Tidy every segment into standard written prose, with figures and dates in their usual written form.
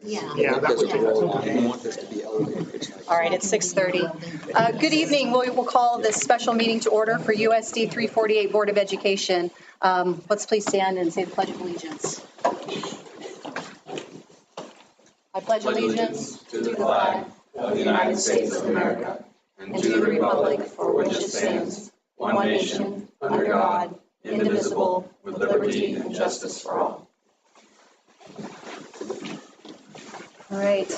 Yeah. That would be I want this to be elevated. All right, it's 6:30. Good evening. We'll call this special meeting to order for USD 348 Board of Education. Let's please stand and say the Pledge of Allegiance. I pledge allegiance to the flag of the United States of America and to the republic for which it stands, one nation, under God, indivisible, with liberty and justice for all. All right.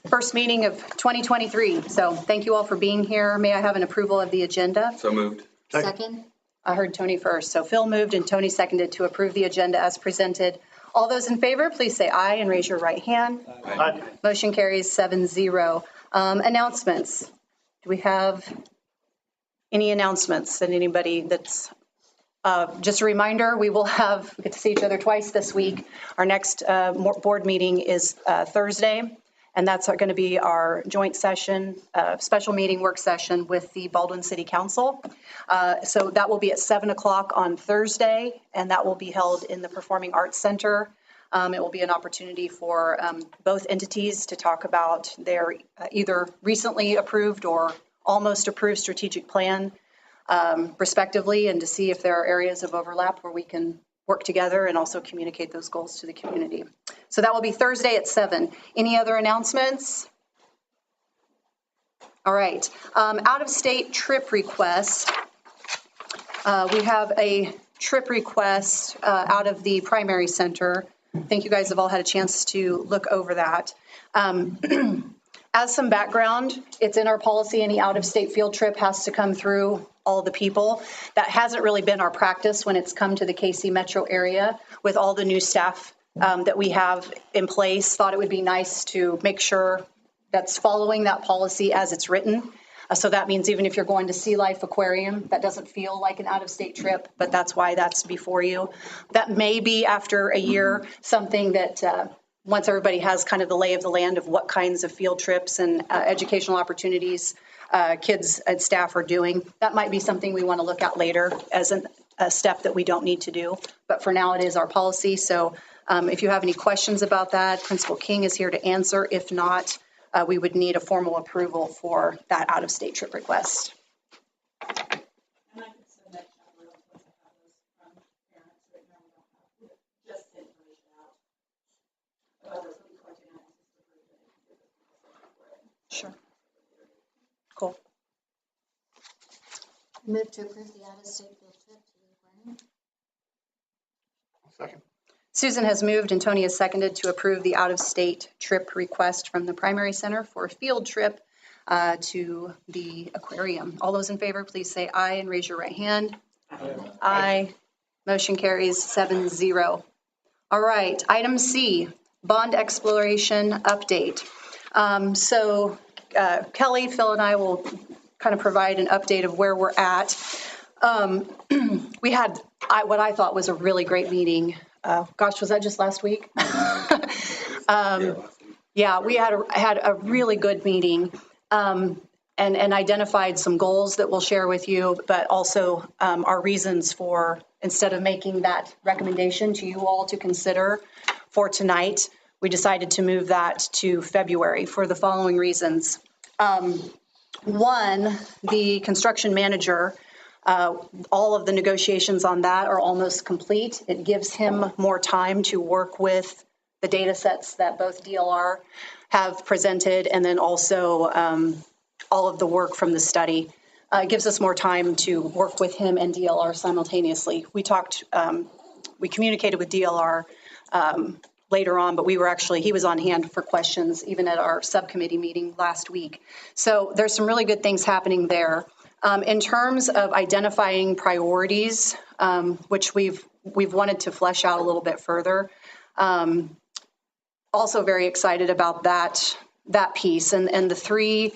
First meeting of 2023. So thank you all for being here. May I have an approval of the agenda? So moved. Second. I heard Tony first. So Phil moved and Tony seconded to approve the agenda as presented. All those in favor, please say aye and raise your right hand. Aye. Motion carries 7-0. Announcements. Do we have any announcements that anybody that's just a reminder, we get to see each other twice this week. Our next board meeting is Thursday, and that's going to be our joint session, special meeting work session with the Baldwin City Council. So that will be at 7 o'clock on Thursday, and that will be held in the Performing Arts Center. It will be an opportunity for both entities to talk about their either recently approved or almost approved strategic plan, respectively, and to see if there are areas of overlap where we can work together and also communicate those goals to the community. So that will be Thursday at 7. Any other announcements? All right. Out-of-state trip requests. We have a trip request out of the primary center. I think you guys have all had a chance to look over that. As some background, it's in our policy, any out-of-state field trip has to come through all the people. That hasn't really been our practice when it's come to the KC metro area. With all the new staff that we have in place, thought it would be nice to make sure that's following that policy as it's written. So that means even if you're going to Sea Life Aquarium, that doesn't feel like an out-of-state trip, but that's why that's before you. That may be after a year, something that once everybody has kind of the lay of the land of what kinds of field trips and educational opportunities kids and staff are doing, that might be something we want to look at later as a step that we don't need to do. But for now, it is our policy. So if you have any questions about that, Principal King is here to answer. If not, we would need a formal approval for that out-of-state trip request. Sure. Cool. Move to approve the out-of-state field trip to the aquarium. Second. Susan has moved and Tony has seconded to approve the out-of-state trip request from the primary center for a field trip to the aquarium. All those in favor, please say aye and raise your right hand. Aye. Motion carries 7-0. All right, item C, bond exploration update. So Kelly, Phil, and I will kind of provide an update of where we're at. We had what I thought was a really great meeting. Gosh, was that just last week? Yeah, we had a really good meeting and identified some goals that we'll share with you, but also our reasons for, instead of making that recommendation to you all to consider for tonight, we decided to move that to February for the following reasons. One, the construction manager, all of the negotiations on that are almost complete. It gives him more time to work with the data sets that both DLR have presented and then also all of the work from the study. It gives us more time to work with him and DLR simultaneously. We communicated with DLR later on, but he was on hand for questions even at our subcommittee meeting last week. So there's some really good things happening there. In terms of identifying priorities, which we've wanted to flesh out a little bit further, also very excited about that piece and the three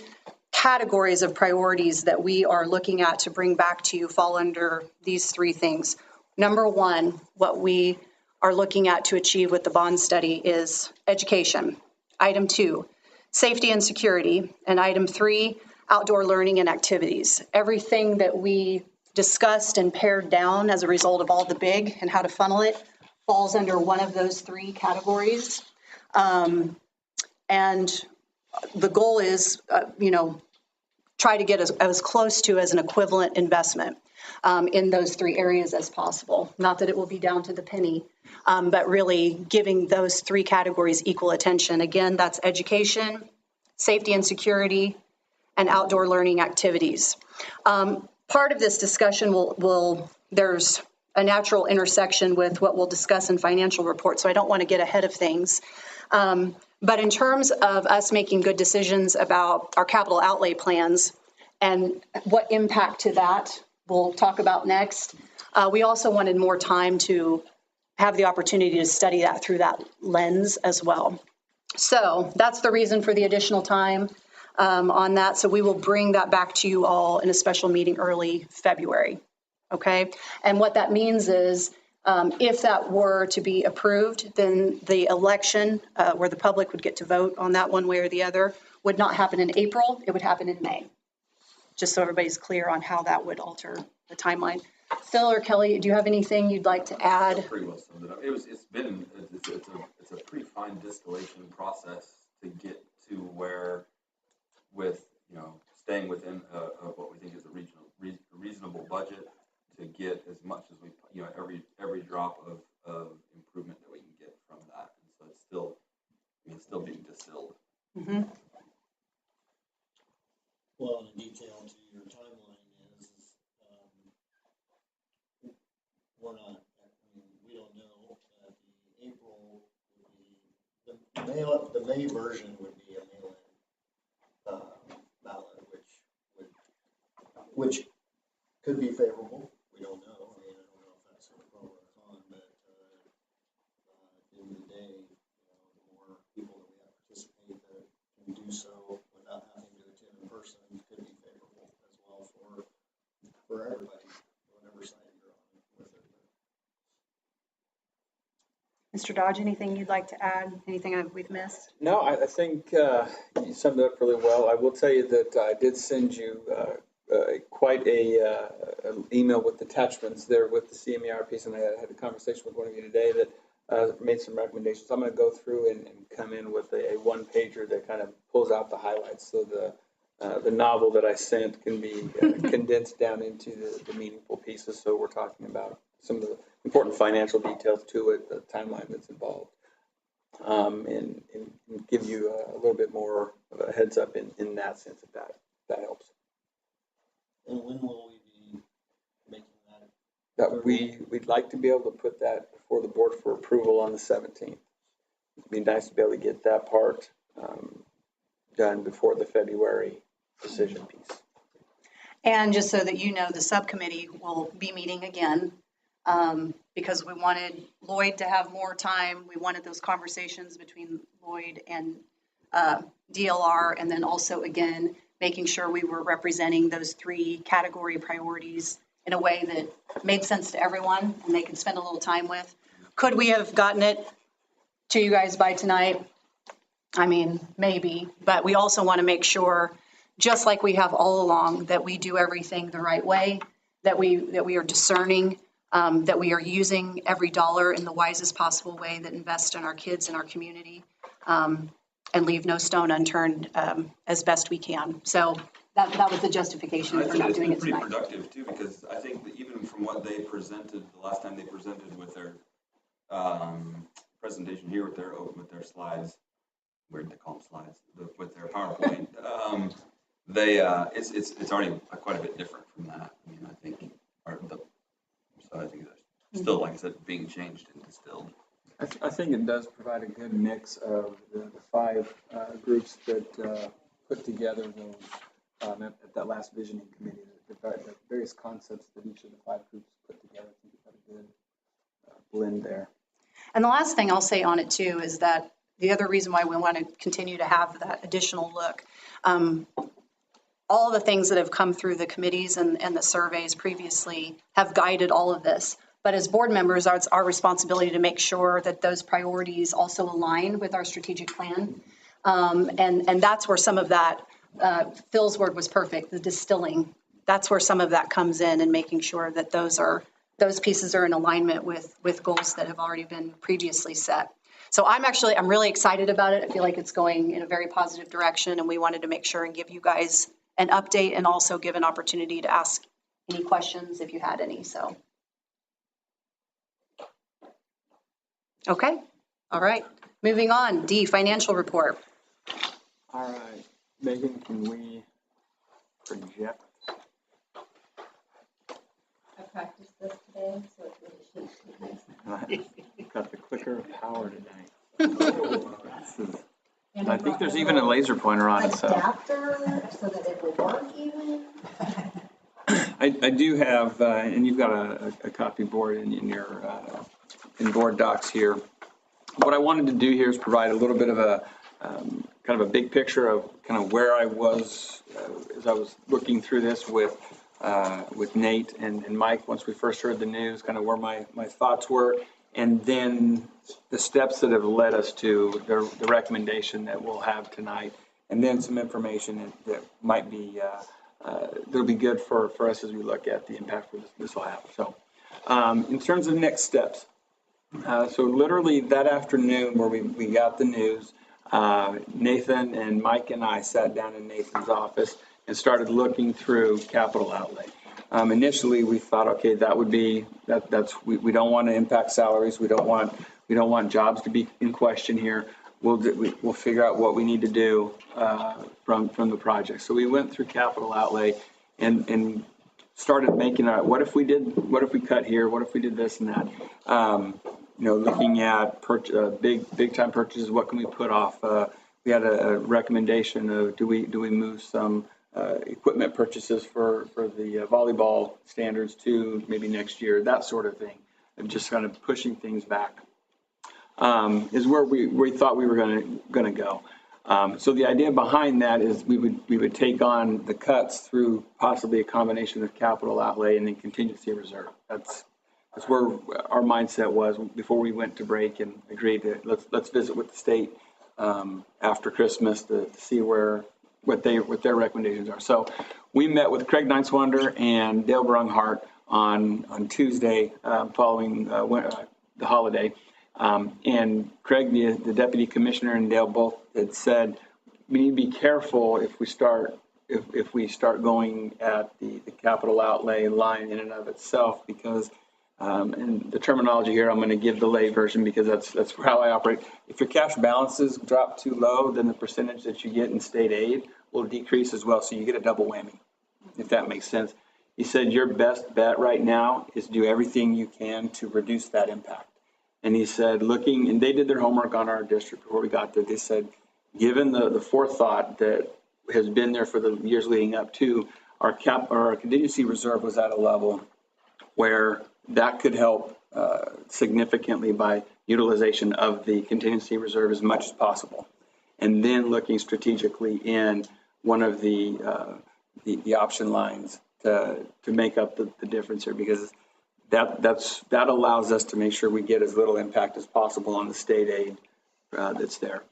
categories of priorities that we are looking at to bring back to you fall under these three things. Number one, what we are looking at to achieve with the bond study is education. Item 2, safety and security. And item 3, outdoor learning and activities. Everything that we discussed and pared down as a result of all the big and how to funnel it falls under one of those three categories. And the goal is, try to get as close to as an equivalent investment in those three areas as possible. Not that it will be down to the penny, but really giving those three categories equal attention. Again, that's education, safety and security, and outdoor learning activities. Part of this discussion there's a natural intersection with what we'll discuss in financial reports, so I don't want to get ahead of things. But in terms of us making good decisions about our capital outlay plans and what impact to that we'll talk about next, we also wanted more time to have the opportunity to study that through that lens as well. So that's the reason for the additional time on that. So we will bring that back to you all in a special meeting early February. Okay. And what that means is if that were to be approved, then the election where the public would get to vote on that one way or the other would not happen in April. It would happen in May. Just so everybody's clear on how that would alter the timeline. Phil or Kelly, do you have anything you'd like to add? Pretty well summed it up. It's a pretty fine distillation process to get to where, with staying within what we think is a reasonable budget, to get as much as we every drop of improvement that we can get from that. And so it's still being distilled. Mm-hmm. Well, and the detail to your timeline is we don't know. The April would be, the May version would be a mail-in ballot, which could be favorable. We don't know. I don't know if that's a pro or a con, but at the end of the day, the more people that we have participate that can do so without having to attend in person could be favorable as well for everybody, whatever side you're on with it. Mr. Dodge, anything you'd like to add? Anything we've missed? No, I think you summed it up really well. I will tell you that I did send you quite an email with attachments there with the CMER piece, and I had a conversation with one of you today that made some recommendations. I'm going to go through and come in with a one-pager that kind of pulls out the highlights, so the novel that I sent can be condensed down into the meaningful pieces. So we're talking about some of the important financial details to it, the timeline that's involved, and give you a little bit more of a heads up in that sense, if that helps. And when will we be making that? That we'd like to be able to put that before the board for approval on the 17th. It'd be nice to be able to get that part done before the February decision piece. And just so that you know, the subcommittee will be meeting again because we wanted Lloyd to have more time. We wanted those conversations between Lloyd and DLR, and then also, again, making sure we were representing those three category priorities in a way that made sense to everyone and they could spend a little time with. Could we have gotten it to you guys by tonight? I mean, maybe, but we also want to make sure, just like we have all along, that we do everything the right way, that we are discerning, that we are using every dollar in the wisest possible way that invests in our kids and our community, and leave no stone unturned as best we can. So that was the justification for not doing it tonight. It's pretty productive too, because I think that even from what they presented the last time they presented with their presentation here with their slides, weird to call them slides, with their PowerPoint, it's already quite a bit different from that. I mean, I think it's still, like I said, being changed and distilled. I think it does provide a good mix of the five groups that put together those at that last visioning committee, the various concepts that each of the five groups put together. I think it's got a good blend there. And the last thing I'll say on it too is that the other reason why we want to continue to have that additional look, all the things that have come through the committees and the surveys previously have guided all of this. But as board members, it's our responsibility to make sure that those priorities also align with our strategic plan. And that's where some of that, Phil's word was perfect, the distilling. That's where some of that comes in, and making sure that those pieces are in alignment with goals that have already been previously set. So I'm really excited about it. I feel like it's going in a very positive direction, and we wanted to make sure and give you guys an update and also give an opportunity to ask any questions if you had any, so. Okay, all right. Moving on, D, financial report. All right, Megan, can we project? I practiced this today, so it really should. Got the clicker of power tonight. I think there's even a laser pointer on it, so. Adapter so that it will work even. I do have, and you've got a copy board in your, in board docs here. What I wanted to do here is provide a little bit of a, kind of a big picture of kind of where I was as I was looking through this with Nate and Mike once we first heard the news, kind of where my thoughts were, and then the steps that have led us to the recommendation that we'll have tonight, and then some information that might be that'll be good for us as we look at the impact this will have. So in terms of next steps, so literally that afternoon where we got the news, Nathan and Mike and I sat down in Nathan's office and started looking through capital outlay. Initially, we thought, okay, that would be we don't want to impact salaries. We don't want jobs to be in question here. We'll figure out what we need to do from the project. So we went through capital outlay and started making out what if we cut here, what if we did this and that. Looking at big time purchases, what can we put off? We had a recommendation of do we move some equipment purchases for the volleyball standards to maybe next year, that sort of thing, and just kind of pushing things back is where we thought we were going to go. So the idea behind that is we would take on the cuts through possibly a combination of capital outlay and then contingency reserve. That's where our mindset was before we went to break and agreed that let's visit with the state after Christmas to see what their recommendations are. So we met with Craig Nineswander and Dale Brunghart on Tuesday following the holiday. And Craig, the deputy commissioner, and Dale both had said we need to be careful if we start going at the capital outlay line in and of itself, because and the terminology here, I'm going to give the lay version because that's how I operate. If your cash balances drop too low, then the percentage that you get in state aid will decrease as well. So you get a double whammy, if that makes sense. He said your best bet right now is do everything you can to reduce that impact. And he said, and they did their homework on our district before we got there. They said, given the forethought that has been there for the years leading up to, our contingency reserve was at a level where that could help significantly by utilization of the contingency reserve as much as possible. And then looking strategically in one of the option lines to make up the difference here, because that allows us to make sure we get as little impact as possible on the state aid that's there.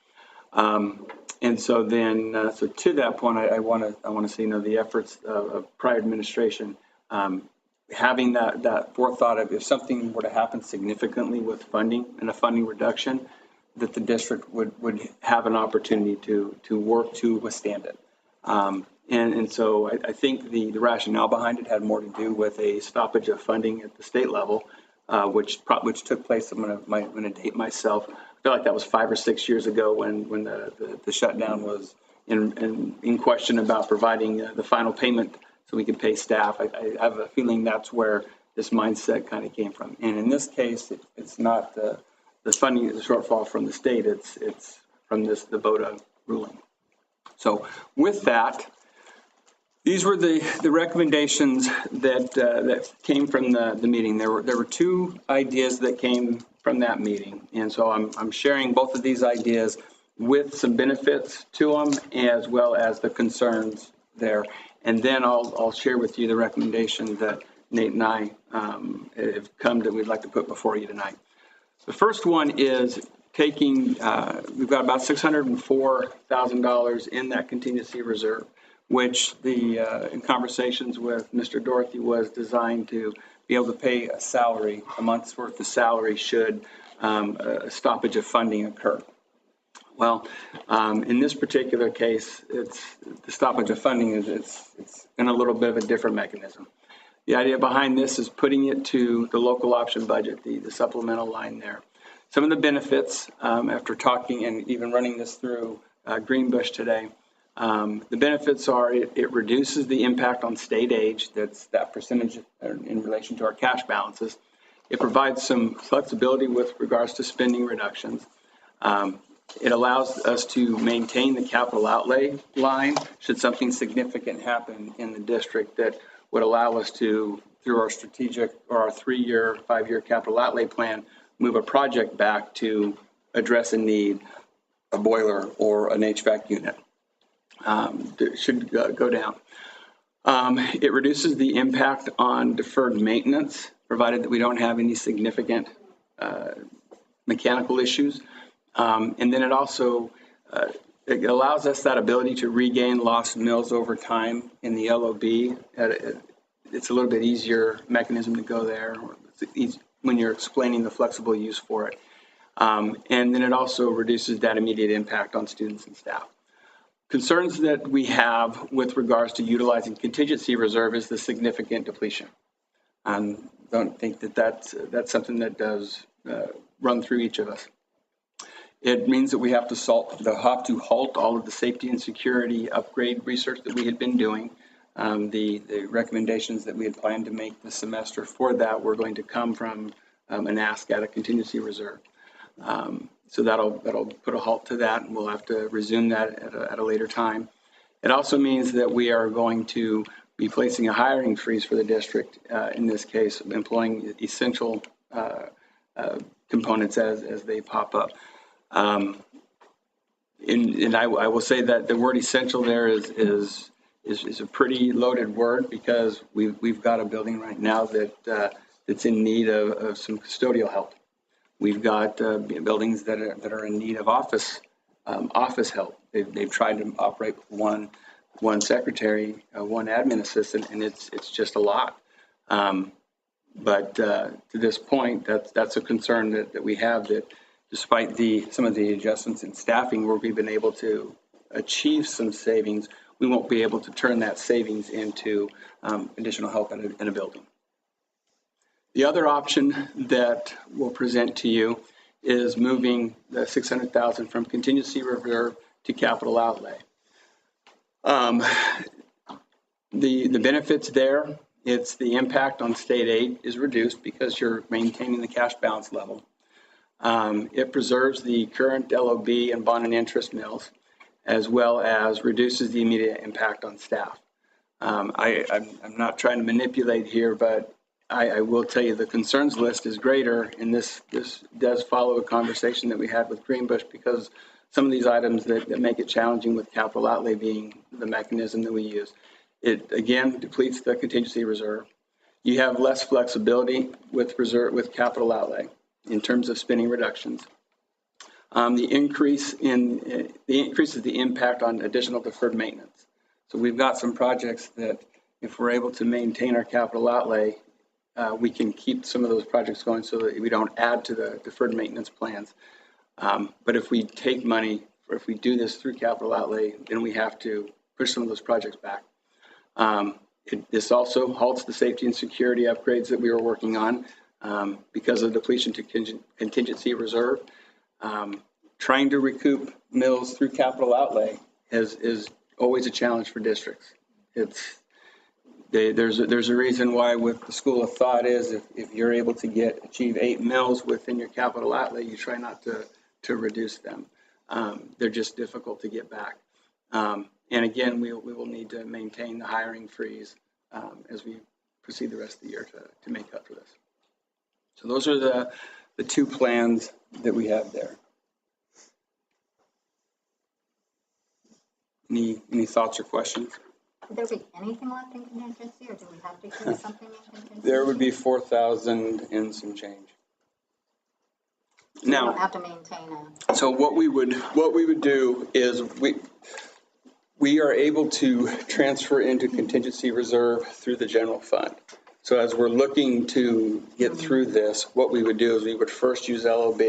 And so then, so to that point, I want to say, the efforts of prior administration, having that forethought of if something were to happen significantly with funding and a funding reduction, that the district would have an opportunity to work to withstand it. And so I think the rationale behind it had more to do with a stoppage of funding at the state level, which took place. I'm going to date myself. I feel like that was 5 or 6 years ago when the shutdown was in question about providing the final payment so we could pay staff. I have a feeling that's where this mindset kind of came from. And in this case, it's not the funding, the shortfall from the state. It's from the VOTA ruling. So with that, these were the recommendations that came from the meeting. There were 2 ideas that came from that meeting, and so I'm sharing both of these ideas with some benefits to them as well as the concerns there. And then I'll share with you the recommendations that Nate and I have come that we'd like to put before you tonight. The first one is taking, we've got about $604,000 in that contingency reserve, which in conversations with Mr. Dorothy was designed to be able to pay a month's worth of salary should a stoppage of funding occur. Well, in this particular case, it's the stoppage of funding it's in a little bit of a different mechanism. The idea behind this is putting it to the local option budget, the supplemental line there. Some of the benefits, after talking and even running this through Greenbush today, the benefits are it reduces the impact on state aid, that's that percentage in relation to our cash balances. It provides some flexibility with regards to spending reductions. It allows us to maintain the capital outlay line should something significant happen in the district that would allow us to, through our strategic or our 3-year, 5-year capital outlay plan, move a project back to address a need, a boiler or an HVAC unit. It should go down. It reduces the impact on deferred maintenance, provided that we don't have any significant mechanical issues. And then it also it allows us that ability to regain lost mills over time in the LOB. It's a little bit easier mechanism to go there when you're explaining the flexible use for it. And then it also reduces that immediate impact on students and staff. Concerns that we have with regards to utilizing contingency reserve is the significant depletion. I don't think that that's something that does run through each of us. It means that we have to halt all of the safety and security upgrade research that we had been doing. The recommendations that we had planned to make this semester for that were going to come from an ask at a contingency reserve. So that'll put a halt to that, and we'll have to resume that at a later time. It also means that we are going to be placing a hiring freeze for the district, in this case, employing essential components as they pop up. And I will say that the word essential there is a pretty loaded word, because we've got a building right now that's in need of some custodial help. We've got buildings that are in need of office help. They've tried to operate with one secretary, one admin assistant, and it's just a lot. But to this point, that's a concern that we have, that despite some of the adjustments in staffing where we've been able to achieve some savings, we won't be able to turn that savings into additional help in a building. The other option that we'll present to you is moving the $600,000 from contingency reserve to capital outlay. The benefits there, it's the impact on state aid is reduced because you're maintaining the cash balance level. It preserves the current LOB and bond and interest mills, as well as reduces the immediate impact on staff. I'm not trying to manipulate here, but I will tell you the concerns list is greater, and this does follow a conversation that we had with Greenbush, because some of these items that make it challenging with capital outlay being the mechanism that we use. It, again, depletes the contingency reserve. You have less flexibility with capital outlay in terms of spending reductions. The increases the impact on additional deferred maintenance. So we've got some projects that if we're able to maintain our capital outlay, we can keep some of those projects going so that we don't add to the deferred maintenance plans. But if we take money, or if we do this through capital outlay, then we have to push some of those projects back. This also halts the safety and security upgrades that we were working on because of depletion to contingency reserve. Trying to recoup mills through capital outlay is always a challenge for districts. There's a reason why with the school of thought is if you're able to achieve 8 mills within your capital outlay, you try not to reduce them. They're just difficult to get back. And again, we will need to maintain the hiring freeze as we proceed the rest of the year to make up for this. So those are the 2 plans that we have there. Any thoughts or questions? Would there be anything left in contingency, or do we have to keep something in contingency? There would be 4,000 and some change. So Now, we don't have to maintain so what we would do is we are able to transfer into contingency reserve through the general fund. So as we're looking to get through this, what we would do is we would first use LOB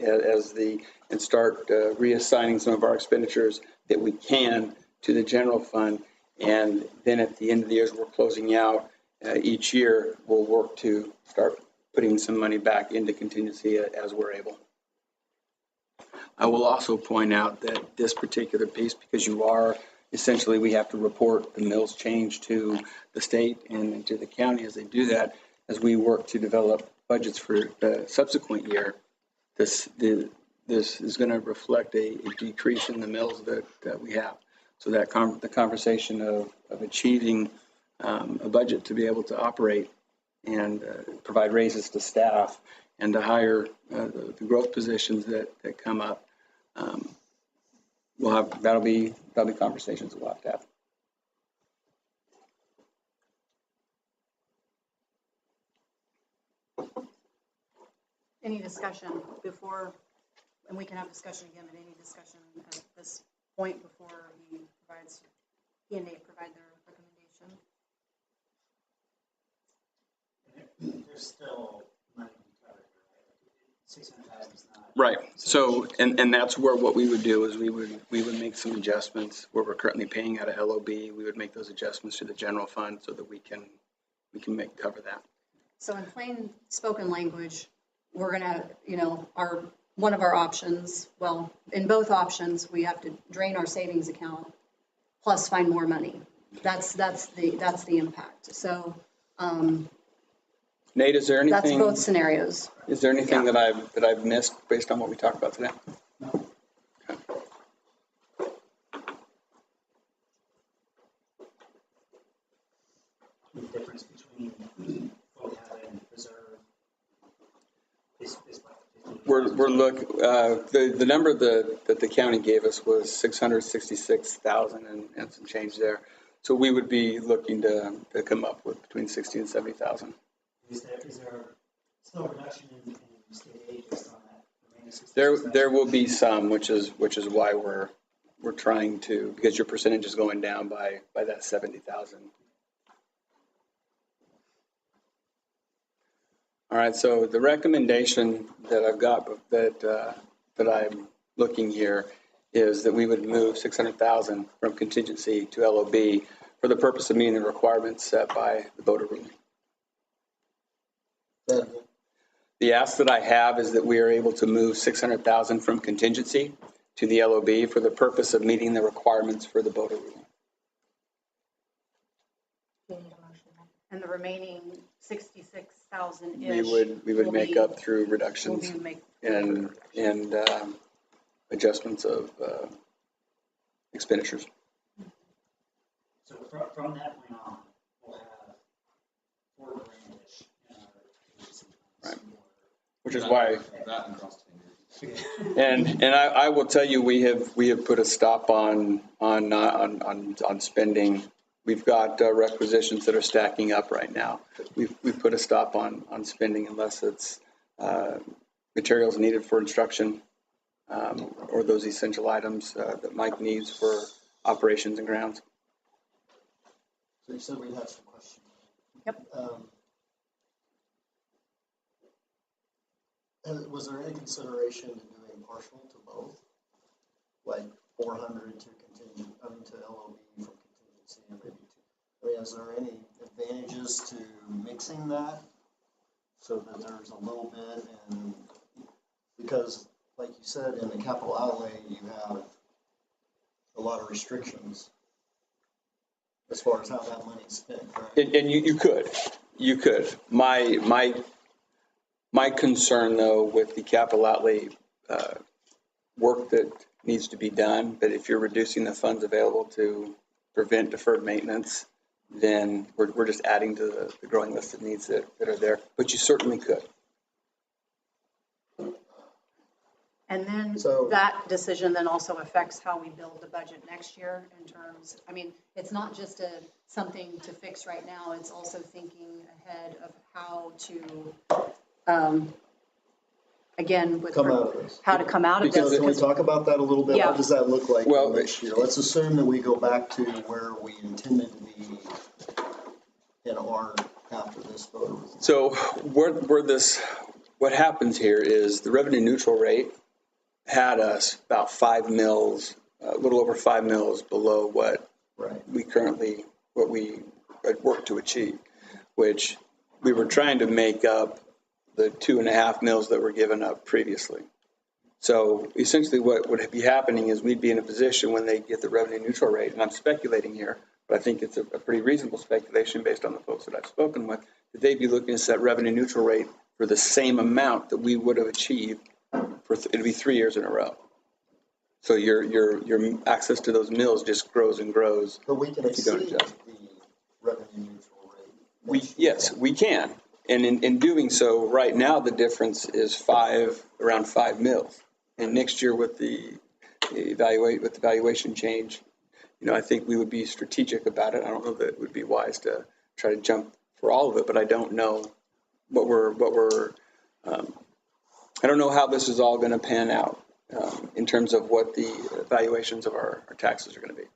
and start reassigning some of our expenditures that we can to the general fund. And then at the end of the year, as we're closing out each year, we'll work to start putting some money back into contingency as we're able. I will also point out that this particular piece, because essentially we have to report the mills change to the state and to the county as they do that, as we work to develop budgets for the subsequent year, this is going to reflect a decrease in the mills that we have. So that the conversation of achieving a budget to be able to operate and provide raises to staff and to hire the growth positions that come up, that'll be conversations we'll have to have. Any discussion before, and we can have discussion again, but any discussion at this point before he and they provide their recommendation? There's still money to be covered, right? 600,000 is not. Right. So, and that's where what we would do is we would make some adjustments where we're currently paying out of LOB. We would make those adjustments to the general fund so that we can cover that. So in plain spoken language, we're gonna, one of our options, well, in both options, we have to drain our savings account plus find more money. That's the impact. So, Nate, is there anything? that's both scenarios. Is there anything Yeah. that I've missed based on what we talked about today? The difference between what we have in reserve is what? The number that the county gave us was 666,000 and some change there. So we would be looking to come up with between 60 and 70,000. Is there still a reduction in state aid based on that remaining 66,000? There will be some, which is why we're trying to, because your percentage is going down by that 70,000. All right, so the recommendation that I've got that I'm looking here is that we would move 600,000 from contingency to LOB for the purpose of meeting the requirements set by the voter ruling. The ask that I have is that we are able to move 600,000 from contingency to the LOB for the purpose of meeting the requirements for the voter ruling. And the remaining 66,000-ish. We would make up through reductions and adjustments of expenditures. So from that point on, we'll have $4 grand-ish in our contingency funds. Right. Which is why, That and cross fingers. and I will tell you, we have put a stop on spending. We've got requisitions that are stacking up right now. We've put a stop on spending unless it's materials needed for instruction or those essential items that Mike needs for operations and grounds. So you said we had some questions. Yep. Was there any consideration to doing partial to both? Like 400 to LOB from contingency and maybe is there any advantages to mixing that so that there's a little bit and because like you said in the capital outlay you have a lot of restrictions as far as how that money's spent, correct? And you could. My concern though with the capital outlay work that needs to be done, but if you're reducing the funds available to prevent deferred maintenance, then we're just adding to the growing list of needs that are there, but you certainly could. And then that decision then also affects how we build the budget next year in terms, it's not just something to fix right now, it's also thinking ahead of how to, again, with Come out of this. how to come out of Because this. can we talk about that a little bit? Yeah. What does that look like Well, next year? Let's assume that we go back to where we intended to be in our after this vote? So what happens here is the revenue neutral rate had us about 5 mils, a little over 5 mils below what Right. what we had worked to achieve, which we were trying to make up the 2.5 mils that were given up previously. So essentially what would be happening is we'd be in a position when they get the revenue neutral rate, and I'm speculating here, but I think it's a pretty reasonable speculation based on the folks that I've spoken with, that they'd be looking to set revenue neutral rate for the same amount that we would have achieved it'd be 3 years in a row. So your access to those mills just grows and grows. But we can If you don't exceed adjust. the revenue neutral rate. Yes, we can. And in doing so, right now, the difference is around 5 mils. And next year with the valuation change, I think we would be strategic about it. I don't know that it would be wise to try to jump for all of it, but I don't know I don't know how this is all going to pan out in terms of what the valuations of our taxes are going to be.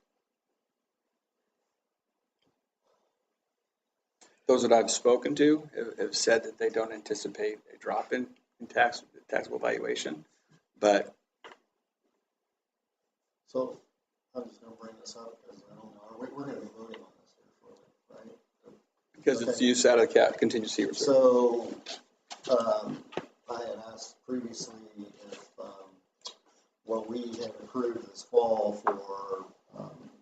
Those that I've spoken to have said that they don't anticipate a drop in taxable valuation, but. So I'm just going to bring this up because I don't know. We're going to be voting on this here shortly, right? Because it's used out of contingency reserve. So I had asked previously if what we had approved this fall for,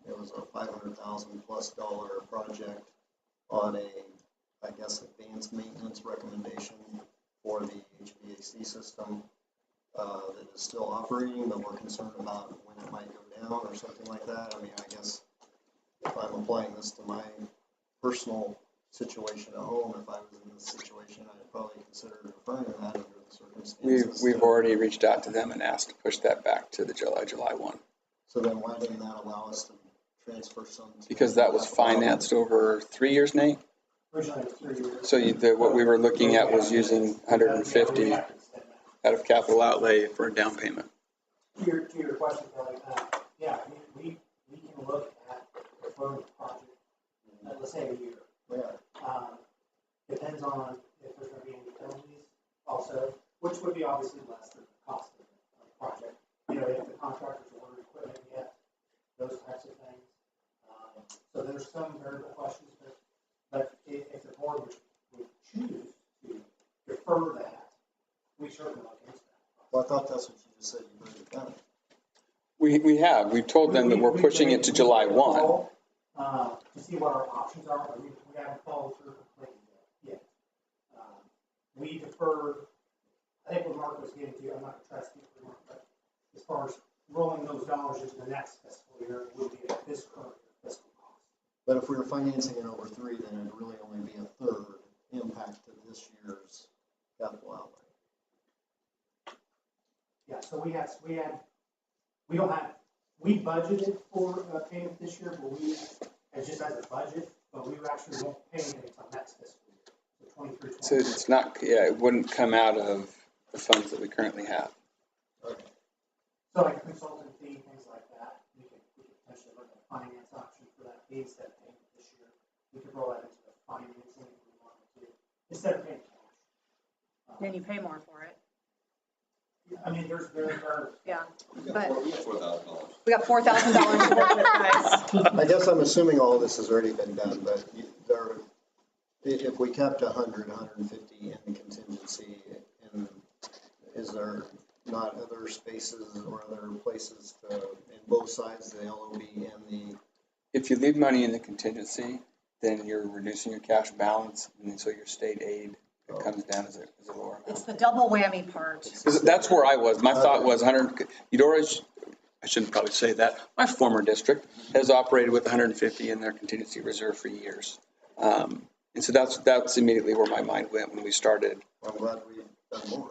it was a $500,000+ project on I guess, advanced maintenance recommendation for the HVAC system that is still operating, but we're concerned about when it might go down or something like that. I mean, I guess if I'm applying this to my personal situation at home, if I was in this situation, I'd probably consider deferring that under the circumstances. We've already reached out to them and asked to push that back to the July 1. So then why didn't that allow us to transfer some? Because that was financed over 3 years, Nate? Originally, it was 3 years. So what we were looking at was using 150 out of capital outlay for a down payment. To your question, Kelly, yeah, we can look at deferring the project, let's say a year. Yeah. Depends on if there's going to be any penalties also, which would be obviously less than the cost of the project. If the contractors order equipment yet, those types of things. So there's some variable questions, but if the board would choose to defer that, we certainly look into that. Well, I thought that's what you just said you would have done. We have. We've told them that we're pushing it to July 1. To see what our options are, but we haven't followed through completely yet. We deferred, I think what Mark was getting to, I'm not going to try to speak for Mark, but as far as rolling those dollars into the next fiscal year, it would be at this current fiscal cost. But if we were financing it over 3, then it'd really only be a third impact to this year's capital outlay. Yeah, so we budgeted for a payment this year, but it's just as a budget, but we actually won't pay anything until next fiscal year, so 23. So it's not, it wouldn't come out of the funds that we currently have. Okay. So like a consultant fee, things like that, we could potentially look at a finance option for that fee instead of paying it this year. We could roll that into the financing if we wanted to, instead of paying cash. Then you pay more for it. I mean, there are. Yeah, but We got $4,000. we got $4,000 to work with, guys. I guess I'm assuming all this has already been done, but if we kept 100, 150 in the contingency, and is there not other spaces or other places in both sides, the LOB and the? If you leave money in the contingency, then you're reducing your cash balance, and so your state aid comes down as a lower amount. It's the double whammy part. 'Cause that's where I was. My thought was 100, I shouldn't probably say that. My former district has operated with 150 in their contingency reserve for years. And so that's immediately where my mind went when we started. I'm glad we've done more.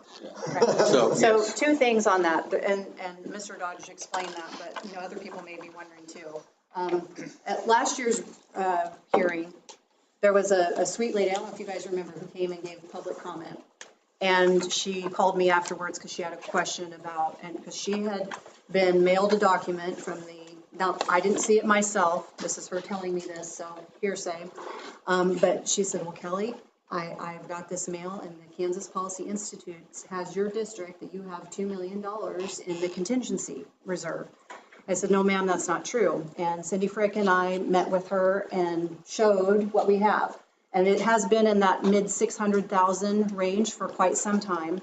So, So yes. 2 things on that, and Mr. Dodge explained that, but other people may be wondering too. At last year's hearing, there was a sweet lady, I don't know if you guys remember, who came and gave public comment. And she called me afterwards because she had a question about, and because she had been mailed a document from the now, I didn't see it myself, this is her telling me this, so hearsay. But she said, well, Kelly, I've got this mail, and the Kansas Policy Institute has your district that you have $2 million in the contingency reserve. I said, no, ma'am, that's not true. And Cindy Frick and I met with her and showed what we have. And it has been in that mid 600,000 range for quite some time.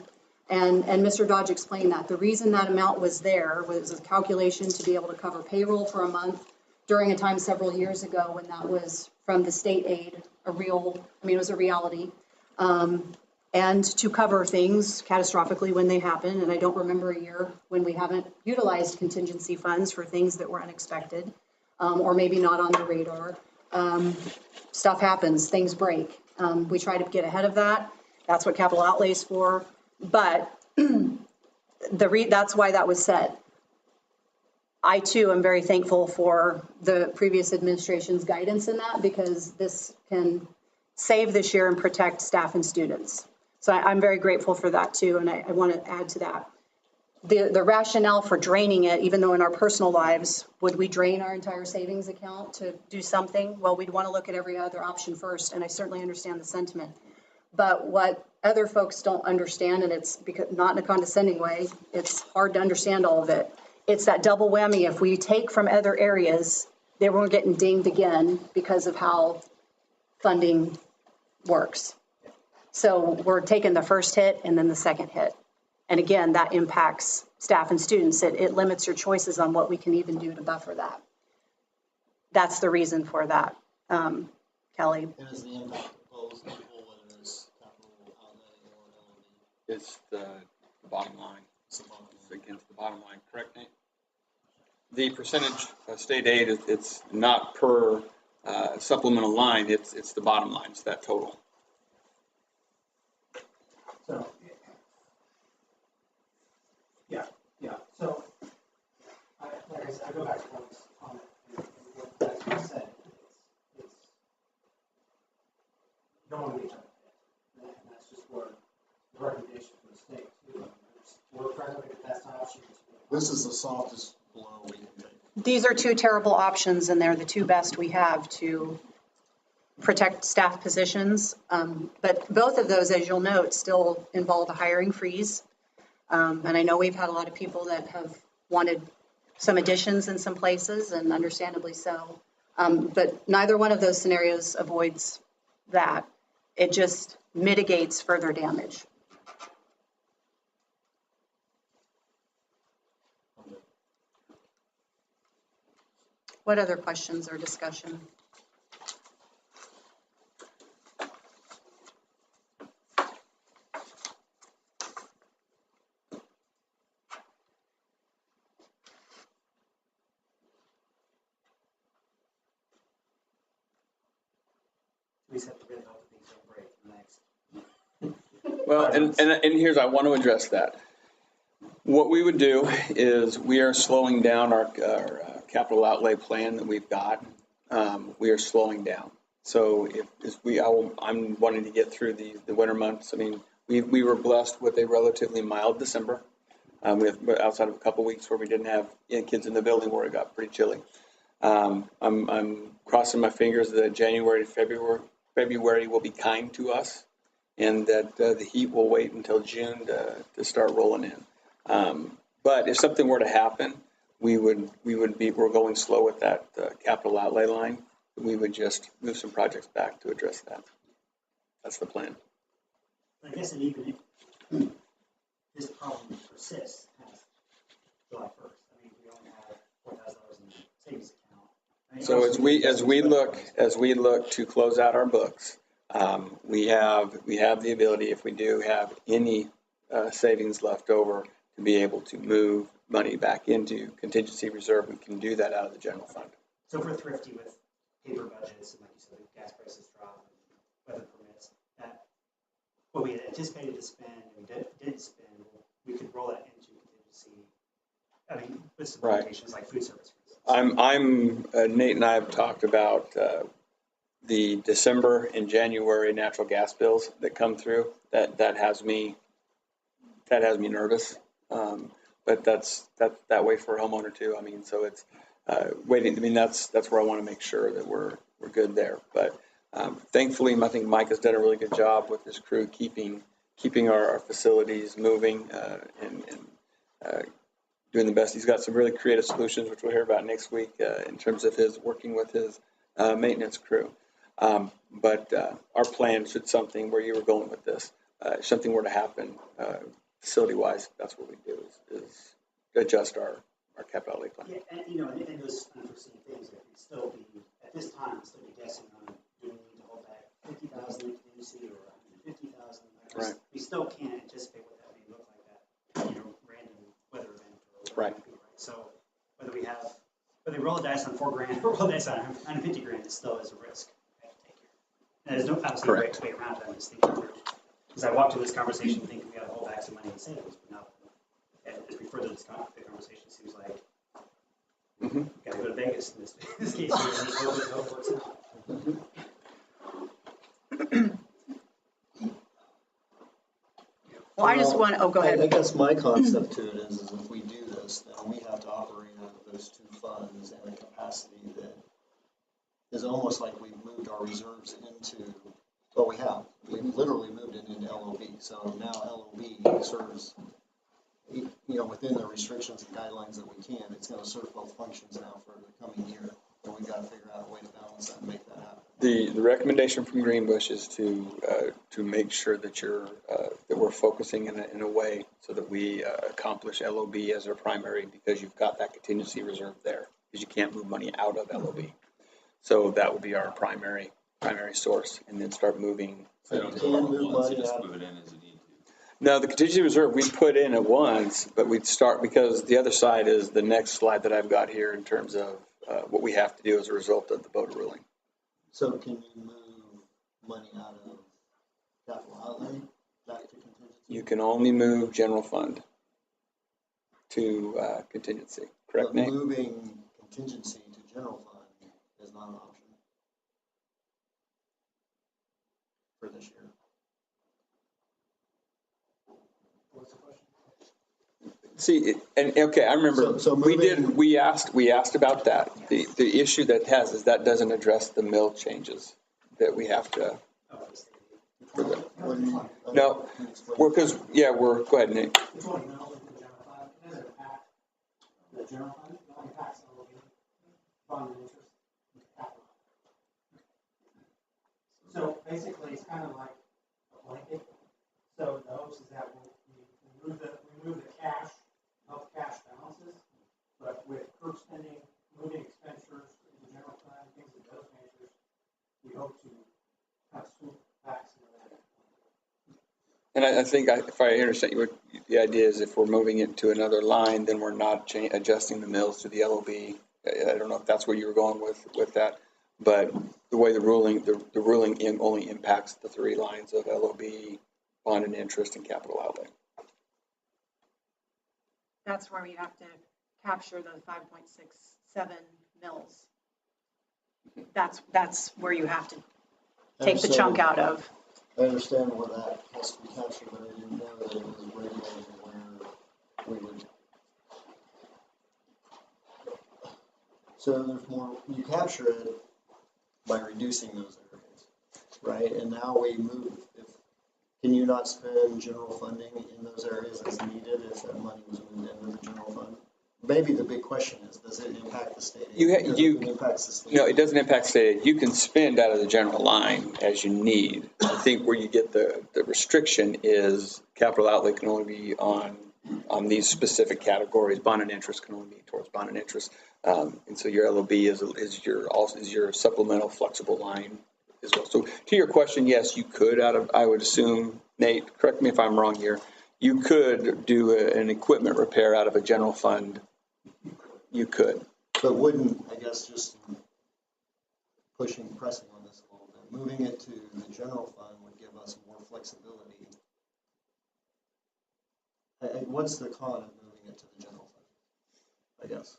And Mr. Dodge explained that. The reason that amount was there was a calculation to be able to cover payroll for a month during a time several years ago when that was from the state aid, it was a reality. And to cover things catastrophically when they happen. And I don't remember a year when we haven't utilized contingency funds for things that were unexpected, or maybe not on the radar. Stuff happens, things break. We try to get ahead of that. That's what capital outlay is for. But that's why that was said. I too am very thankful for the previous administration's guidance in that, because this can save this year and protect staff and students. So I'm very grateful for that too, and I want to add to that. The rationale for draining it, even though in our personal lives, would we drain our entire savings account to do something? Well, we'd want to look at every other option first, and I certainly understand the sentiment. But what other folks don't understand, and it's because, not in a condescending way, it's hard to understand all of it. It's that double whammy. If we take from other areas, then we're getting dinged again because of how funding works. So we're taking the first hit and then the second hit. And again, that impacts staff and students. It limits your choices on what we can even do to buffer that. That's the reason for that, Kelly. And is the impact proposed equal, whether it's capital outlay or LOD? It's the bottom line. It's the bottom line. It's against the bottom line, correct, Nate? The percentage of state aid, it's not per supplemental line, it's the bottom line, it's that total. So, yeah, so, like I said, I go back to Kelly's comment, and what I said, it's, you don't want to be trying to hit, and that's just where the recommendation from the state, too. We're trying to look at the best options. This is the softest blow we can take. These are two terrible options, and they're the two best we have to protect staff positions. But both of those, as you'll note, still involve a hiring freeze. And I know we've had a lot of people that have wanted some additions in some places, and understandably so. But neither one of those scenarios avoids that. It just mitigates further damage. What other questions or discussion? We just have to really hope that things don't break next. Well, and here's, I want to address that. What we would do is we are slowing down our capital outlay plan that we've got. We are slowing down. So I'm wanting to get through the winter months. I mean, we were blessed with a relatively mild December. Outside of a couple weeks where we didn't have kids in the building where it got pretty chilly. I'm crossing my fingers that January to February will be kind to us, and that the heat will wait until June to start rolling in. But if something were to happen, we're going slow with that capital outlay line. We would just move some projects back to address that. That's the plan. I guess it even if this problem persists past July 1st, I mean, we only have $4,000 in the savings account. I mean, So as we look to close out our books, we have the ability, if we do have any savings left over, to be able to move money back into contingency reserve. We can do that out of the general fund. So if we're thrifty with paper budgets, and like you said, the gas prices drop, and weather permits, that what we had anticipated to spend and didn't spend, we could roll that into contingency. I mean, with some Right. limitations like food service, for instance. Nate and I have talked about the December and January natural gas bills that come through. That has me nervous. But that's that way for a homeowner too. I mean, so it's waiting. I mean, that's where I want to make sure that we're good there. But thankfully, I think Mike has done a really good job with his crew keeping our facilities moving and doing the best. He's got some really creative solutions, which we'll hear about next week in terms of his working with his maintenance crew. But our plan, should something where you were going with this, if something were to happen facility-wise, that's what we do is adjust our capital outlay plan. Yeah, and, and those unforeseen things, it could still be, at this time, still be guessing on, do we need to hold back 50,000 in contingency or 150,000? Right. We still can't anticipate what that may look like, that, random weather event or Right. whatever. So whether we roll the dice on $4,000 or roll the dice on $150,000, it still is a risk we have to take here. And there's no obviously Correct. way around it. I'm just thinking through. Because I walked into this conversation thinking we got to hold back some money in savings, but now, as we further this the conversation, it seems like Mm-hmm. got to go to Vegas in this case. So we just hope it works out. Well, I just want, go I ahead. guess my concept to it is if we do this, then we have to operate out of those two funds in a capacity that is almost like we've moved our reserves into, well, we have. We've literally moved it into LOB. So now LOB serves, within the restrictions and guidelines that we can, it's going to serve both functions now for the coming year. And we've got to figure out a way to balance that and make that happen. The recommendation from Greenbush is to make sure that that we're focusing in a way so that we accomplish LOB as our primary, because you've got that contingency reserve there, because you can't move money out of LOB. So that would be our primary source, and then start moving. So you don't You take it can all move at once, you money just out. move it in as you need to. No, the contingency reserve we put in at once, but we'd start, because the other side is the next slide that I've got here in terms of what we have to do as a result of the voter ruling. So can you move money out of capital outlay back to contingency? You can only move general fund to contingency, correct, But Nate? moving contingency to general fund is not an option for this year. What's the question? See, and okay, I remember So we asked about that. The issue that has is that doesn't address the mill changes that we have to. What do you- No, can you explain? go ahead, Nate. The 20 mils into the general fund, it doesn't impact the general fund, it only impacts the LOB, bond and interest, and capital. So basically, it's kind of like a blanket. So the hopes is that we move the cash, help cash balances, but with curb spending, moving expenditures to the general fund, things of those natures, we hope to kind of swoop back some of that. And I think if I understand you, the idea is if we're moving it to another line, then we're not adjusting the mills to the LOB. I don't know if that's where you were going with that, but the way the ruling only impacts the three lines of LOB, bond and interest, and capital outlay. That's where we have to capture the 5.67 mils. That's where you have to take the chunk out of. I understand where that has to be captured, but I didn't know that it was regulated where we would. So there's more, you capture it by reducing those areas, right? And now we move, can you not spend general funding in those areas as needed if that money was moved into the general fund? Maybe the big question is, does it impact the state? Because if it impacts the state. No, it doesn't impact state. You can spend out of the general line as you need. I think where you get the restriction is capital outlay can only be on these specific categories. Bond and interest can only be towards bond and interest. And so your LOB is your supplemental flexible line as well. So to your question, yes, you could I would assume, Nate, correct me if I'm wrong here, you could do an equipment repair out of a general fund. You could. But wouldn't, I guess, just pressing on this a little bit, moving it to the general fund would give us more flexibility. What's the con of moving it to the general fund? I guess.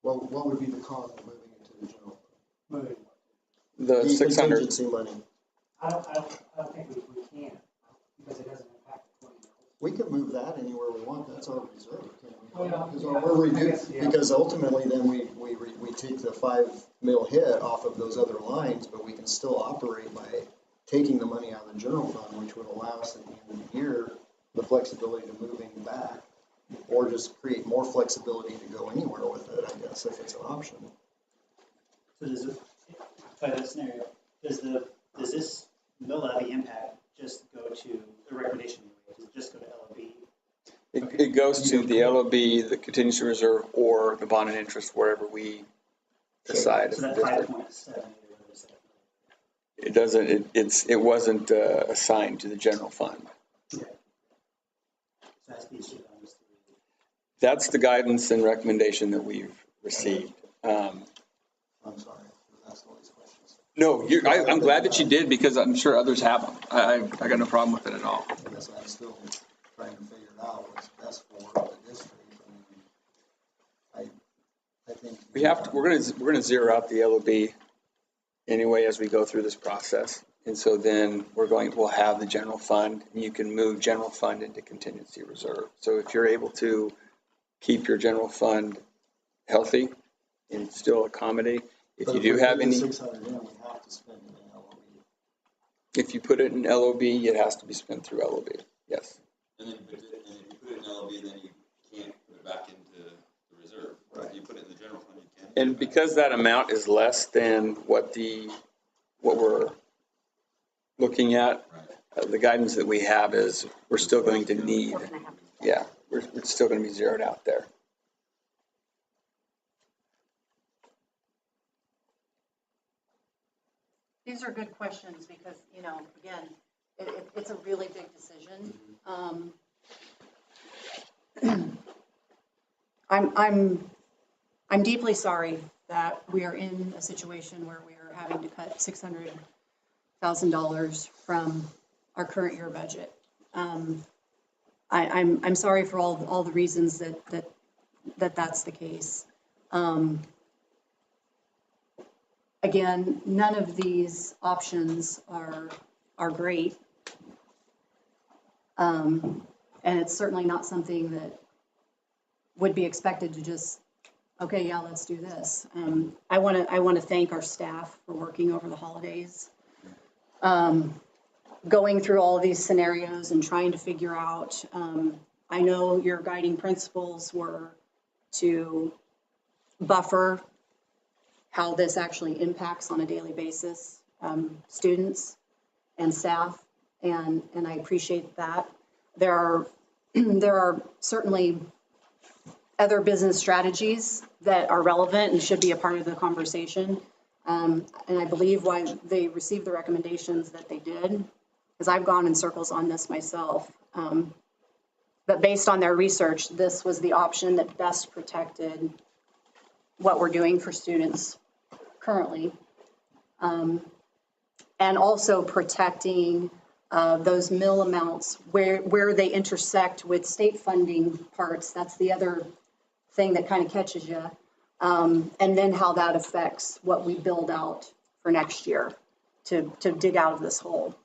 What would be the con of moving it to the general fund? Moving. The 600. Contingency money. I don't think we can, because it doesn't impact the 20 mils. We can move that anywhere we want. That's our reserve, can't we? Because we're because ultimately then we take the 5 mil hit off of those other lines, but we can still operate by taking the money out of the general fund, which would allow us at the end of the year, the flexibility to moving back, or just create more flexibility to go anywhere with it, I guess, if it's an option. So does it, by that scenario, does this mill levy impact just go to the recommendation? Does it just go to LOB? It goes to the LOB, the contingency reserve, or the bond and interest, wherever we decide. So that 5.7. It doesn't, it wasn't assigned to the general fund. Okay. So it has to be issued on this 3. That's the guidance and recommendation that we've received. I'm sorry for asking all these questions. No, I'm glad that you did, because I'm sure others have them. I got no problem with it at all. I guess I'm still trying to figure out what's best for the district. I think. We're gonna zero out the LOB anyway as we go through this process. And so then we'll have the general fund, and you can move general fund into contingency reserve. So if you're able to keep your general fund healthy and still accommodate, if you do have any. 600 in, we have to spend it in LOB. If you put it in LOB, it has to be spent through LOB, yes. And if you put it in LOB, then you can't put it back into the reserve. Right. If you put it in the general fund, you can. And because that amount is less than what we're looking at, the guidance that we have is we're still going to need, we're still going to be zeroed out there. These are good questions because, again, it's a really big decision. I'm deeply sorry that we are in a situation where we are having to cut $600,000 from our current year budget. I'm sorry for all the reasons that's the case. Again, none of these options are great. And it's certainly not something that would be expected to just, okay, yeah, let's do this. I want to thank our staff for working over the holidays, going through all of these scenarios and trying to figure out. I know your guiding principles were to buffer how this actually impacts on a daily basis, students and staff, and I appreciate that. There are certainly other business strategies that are relevant and should be a part of the conversation. And I believe why they received the recommendations that they did, because I've gone in circles on this myself. But based on their research, this was the option that best protected what we're doing for students currently, and also protecting those mill amounts where they intersect with state funding parts. That's the other thing that kind of catches you, and then how that affects what we build out for next year to dig out of this hole.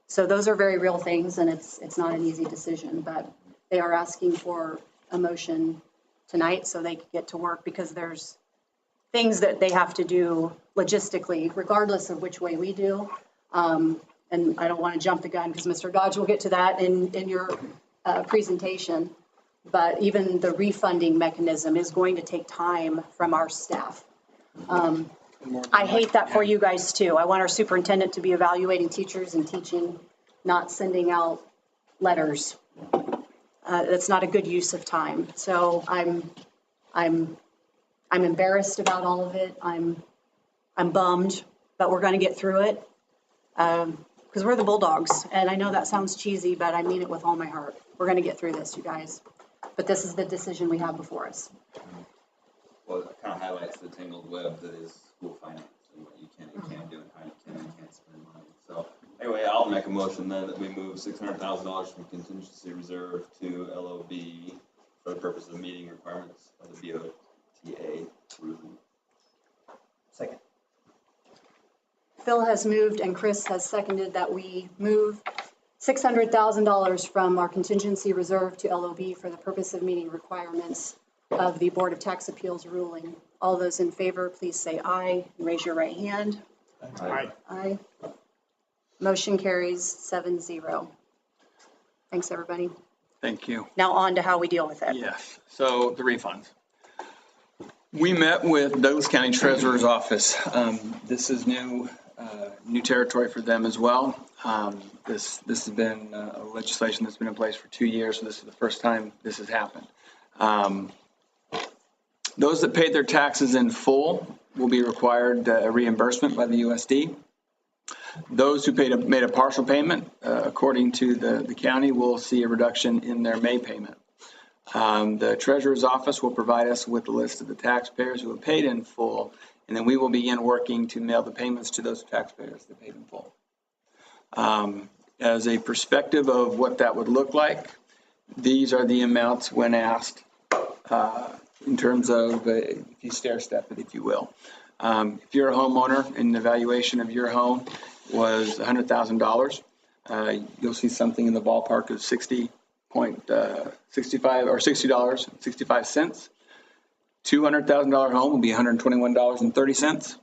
So those are very real things, and it's not an easy decision, but they are asking for a motion tonight so they can get to work, because there's things that they have to do logistically, regardless of which way we do. And I don't want to jump the gun because Mr. Dodge will get to that in your presentation. But even the refunding mechanism is going to take time from our staff. I hate that for you guys too. I want our superintendent to be evaluating teachers and teaching, not sending out letters. That's not a good use of time. So I'm embarrassed about all of it. I'm bummed, but we're going to get through it because we're the Bulldogs. And I know that sounds cheesy, but I mean it with all my heart. We're going to get through this, you guys. But this is the decision we have before us. Well, it kind of highlights the tangled web that is school finance and what you can and can't do and how you can and can't spend money. So anyway, I'll make a motion then that we move $600,000 from contingency reserve to LOB for the purpose of meeting requirements of the BOTA rule. Second. Phil has moved and Chris has seconded that we move $600,000 from our contingency reserve to LOB for the purpose of meeting requirements of the Board of Tax Appeals ruling. All those in favor, please say aye and raise your right hand. Aye. Aye. Motion carries 7-0. Thanks, everybody. Thank you. Now on to how we deal with it. Yes, so the refunds. We met with Douglas County Treasurer's Office. This is new territory for them as well. This has been legislation that's been in place for 2 years, so this is the first time this has happened. Those that paid their taxes in full will be required a reimbursement by the USD. Those who made a partial payment, according to the county, will see a reduction in their May payment. The Treasurer's Office will provide us with a list of the taxpayers who have paid in full, and then we will begin working to mail the payments to those taxpayers that paid in full. As a perspective of what that would look like, these are the amounts when asked in terms of, if you stair step it, if you will. If you're a homeowner and the valuation of your home was $100,000, you'll see something in the ballpark of $60.65 or $60.65. $200,000 home will be $121.30.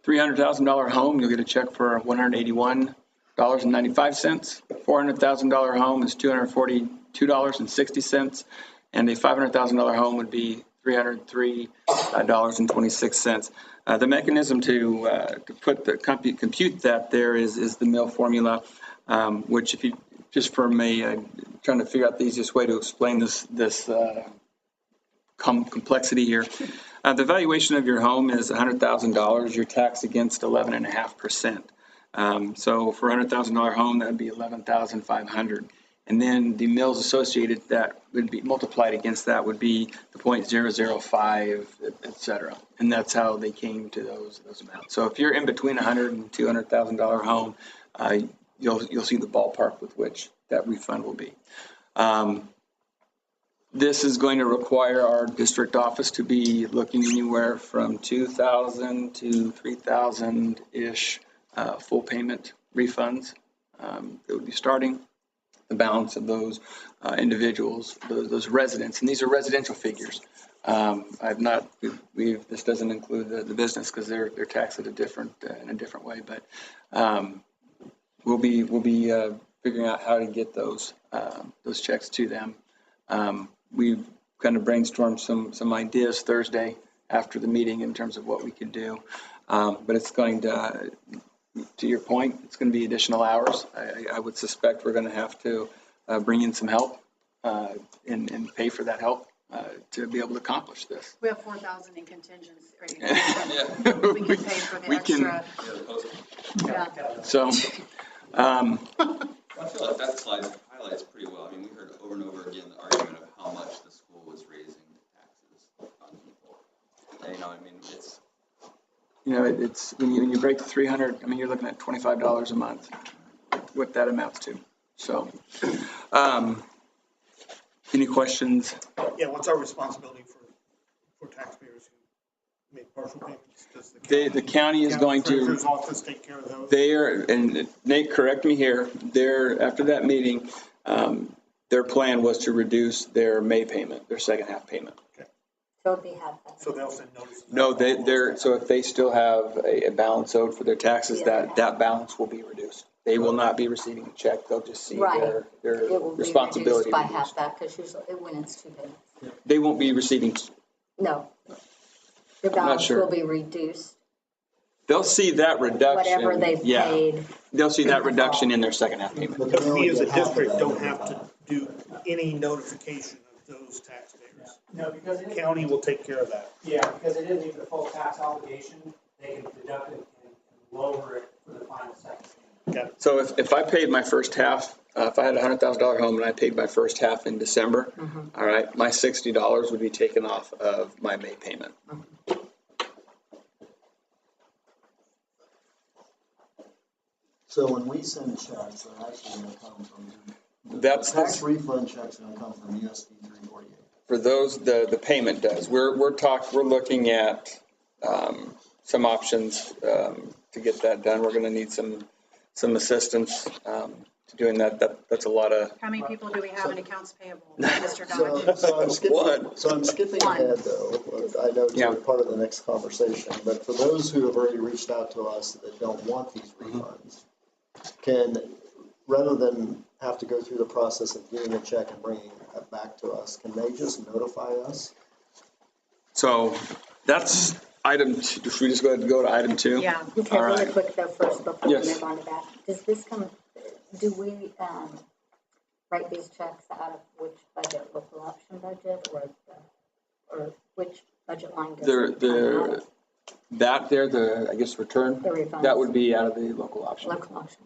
$300,000 home, you'll get a check for $181.95. $400,000 home is $242.60, and a $500,000 home would be $303.26. The mechanism to put the compute that there is the mill formula, which if you just from trying to figure out the easiest way to explain this complexity here. The valuation of your home is $100,000. You're taxed against 11.5%. So for a $100,000 home, that would be $11,500. And then the mills associated that would be multiplied against that would be the 0.005, et cetera. And that's how they came to those amounts. So if you're in between $100,000 and $200,000 home, you'll see the ballpark with which that refund will be. This is going to require our district office to be looking anywhere from 2,000 to 3,000-ish full payment refunds that would be starting. The balance of those individuals, those residents, and these are residential figures. This doesn't include the business because they're taxed at in a different way, but we'll be figuring out how to get those checks to them. We've kind of brainstormed some ideas Thursday after the meeting in terms of what we could do, but it's going to your point, it's going to be additional hours. I would suspect we're going to have to bring in some help and pay for that help to be able to accomplish this. We have 4,000 in contingency. Yeah. We can pay for the extra. Yeah. So, I feel like that slide highlights pretty well. I mean, we heard over and over again the argument of how much the school was raising taxes on people. And, I mean, it's when you break the 300, I mean, you're looking at $25 a month, what that amounts to. So, any questions? Yeah, what's our responsibility for taxpayers who make partial payments? Does The county is going to. Treasurer's office take care of those? They are, and Nate, correct me here, after that meeting, their plan was to reduce their May payment, their second half payment. So they have that. So they'll send notice? No, so if they still have a balance owed for their taxes, that balance will be reduced. They will not be receiving a check. They'll just see Right. their It will be responsibility reduced by reduced. half that, because usually when it's 2 days. They won't be receiving, No. The balance sure. will be reduced, they'll see that reduction. whatever they've Yeah, paid. they'll see that reduction in their second half payment. But we as a district don't have to do any notification of those taxpayers. No, because it, County will take care of that. yeah, because it isn't even the full tax obligation, they can deduct it and lower it for the final second. Got it. So if I paid my first half, if I had a $100,000 home and I paid my first half in December, all right, my $60 would be taken off of my May payment. So when we send checks, they're actually going to come from, That's the tax refund checks are going to come from USD 348. For those, the payment does. We're looking at some options to get that done. We're going to need some some assistance to doing that. That's a lot of. How many people do we have in accounts payable, Mr. Dodge? So I'm skipping ahead though. I know it's part of the next conversation, but for those who have already reached out to us that don't want these refunds, can, rather than have to go through the process of getting a check and bringing it back to us, can they just notify us? So that's item 2. Should we just go ahead and go to item 2? Yeah. Okay, All really right. quick though, first, before we Yes. move on to that, does this come, do we write these checks out of which budget, local option budget, or which budget line does it come out of? That there, I guess return, The refunds. that would be out of the local option. Local option.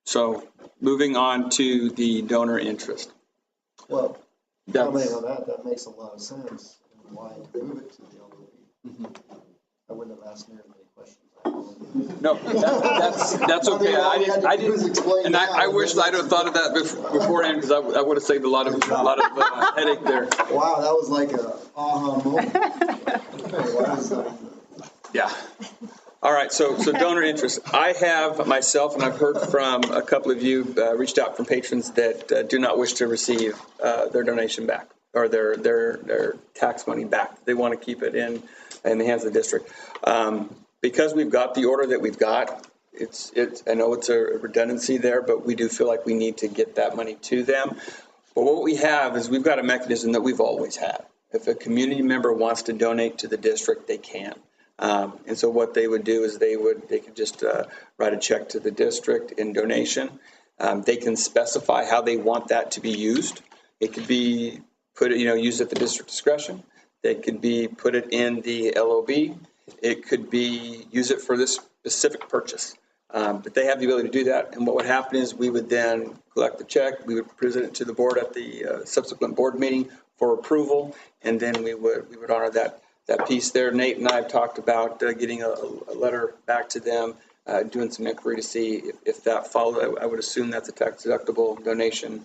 So moving on to the donor interest. Well, That's, commenting on that makes a lot of sense, and why to move it to the LOB. I wouldn't have asked nearly as many questions. no, that's okay. I didn't, and I wish I'd have thought of that beforehand, because I would have saved a lot of headache there. Wow, that was like a aha moment. Okay, why is that? Yeah. All right, so donor interest. I have myself, and I've heard from a couple of you, reached out from patrons that do not wish to receive their donation back, or their tax money back. They want to keep it in the hands of the district. Because we've got the order that we've got, it's I know it's a redundancy there, but we do feel like we need to get that money to them. But what we have is we've got a mechanism that we've always had. If a community member wants to donate to the district, they can. And so what they would do is they could just write a check to the district in donation. They can specify how they want that to be used. It could be used at the district discretion. They could be put it in the LOB. It could be use it for this specific purchase. But they have the ability to do that. And what would happen is we would then collect the check. We would present it to the board at the subsequent board meeting for approval, and then we would honor that piece there. Nate and I have talked about getting a letter back to them, doing some inquiry to see if that follows. I would assume that's a tax deductible donation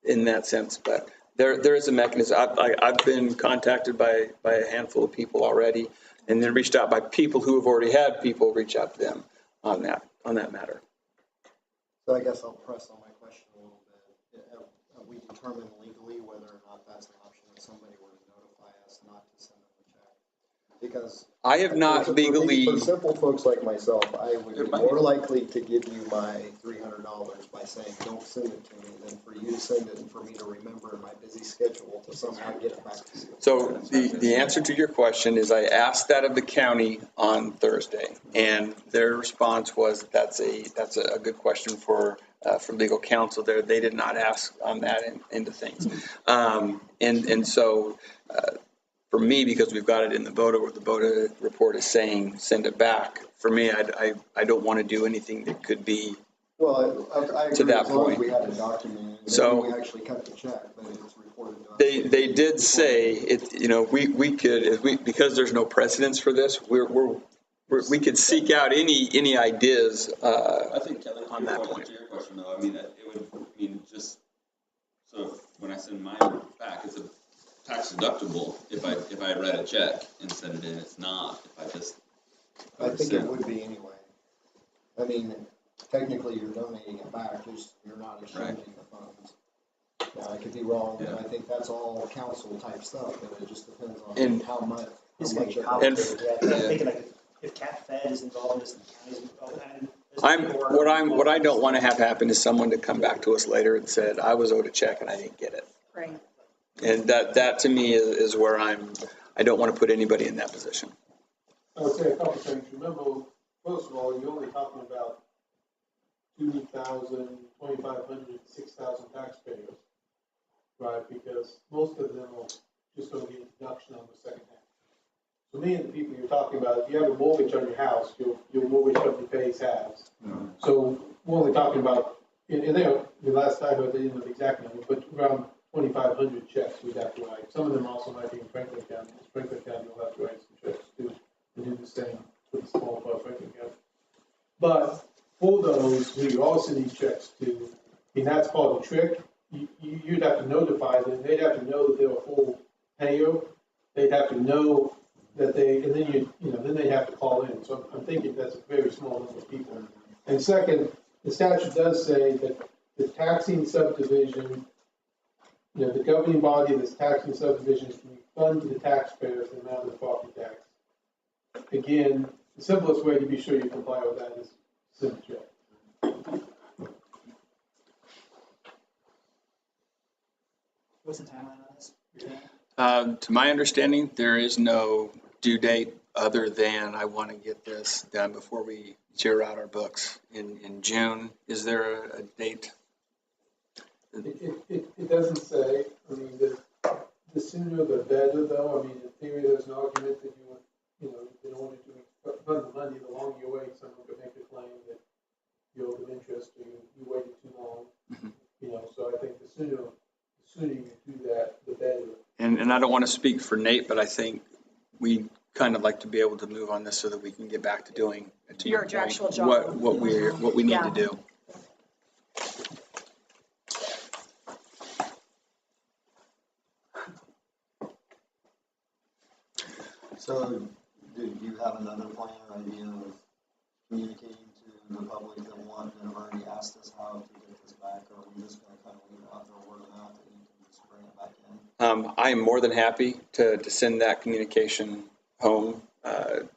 in that sense, but there is a mechanism. I've been contacted by a handful of people already, and then reached out by people who have already had people reach out to them on that matter. So I guess I'll press on my question a little bit. Have we determined legally whether or not that's an option if somebody were to notify us not to send them a check? Because I have not legally. For simple folks like myself, I would be more likely to give you my $300 by saying, don't send it to me, than for you to send it and for me to remember in my busy schedule to somehow get it back to you. So the answer to your question is I asked that of the county on Thursday, and their response was that's a good question for legal counsel there. They did not ask on that into things. And so for me, because we've got it in the VOTA, where the VOTA report is saying send it back, for me, I don't want to do anything that could be. Well, I agree, to that as long point. as we had a document, So we actually cut the check, but it's reported to us. They did say it. We could, because there's no precedence for this. We could seek out any ideas. I think, Kelly, on that point. to your question though, I mean, it would mean just, so when I send mine back, it's a tax deductible if I write a check and send it in. It's not if I just. I think it would be anyway. I mean, technically you're donating it back, you're not exchanging the funds. Now, I could be wrong, but I think that's all council type stuff, but it just depends on how much. It's how gonna much be of complicated, it- yeah, 'cause I'm thinking like, if Cat Fed is involved in this, and the county's involved, and there's What I don't want to have happen is someone to come back to us later and said I was owed a check and I didn't get it. Right. And that to me is where I don't want to put anybody in that position. I would say a couple things. Remember, first of all, you're only talking about 2,000, 2,500, 6,000 taxpayers, right? Because most of them are just going to get a deduction on the second half. So many of the people you're talking about, if you have a mortgage on your house, your mortgage company pays halves. So we're only talking about, and there, the last I heard, they didn't know the exact number, but around 2,500 checks we'd have to write. Some of them also might be in Franklin County. Franklin County will have to write some checks too, to do the same with the small part of Franklin County. But for those who you all send these checks to, and that's part of the trick, you'd have to notify them. They'd have to know that they're a full payer. They'd have to know that they, and then then they have to call in. So I'm thinking that's a very small number of people. And second, the statute does say that the taxing subdivision, the governing body of this taxing subdivision can refund to the taxpayers the amount of the property tax. Again, the simplest way to be sure you comply with that is send a check. What's the timeline on this? To my understanding, there is no due date other than I want to get this done before we zero out our books in June. Is there a date? It doesn't say. I mean, the sooner the better, though. I mean, in theory, there's an argument that in order to fund the money, the longer you wait, someone could make a claim that you owe them interest or you waited too long. So I think the sooner you do that, the better. And I don't want to speak for Nate, but I think we kind of like to be able to move on this so that we can get back to doing, to your Your point, actual job. what we need Yeah. to do. So, do you have another plan or idea of communicating to the public that have already asked us how to get this back, or are we just gonna kind of leave it out there word of mouth that you can just bring it back in? I am more than happy to send that communication home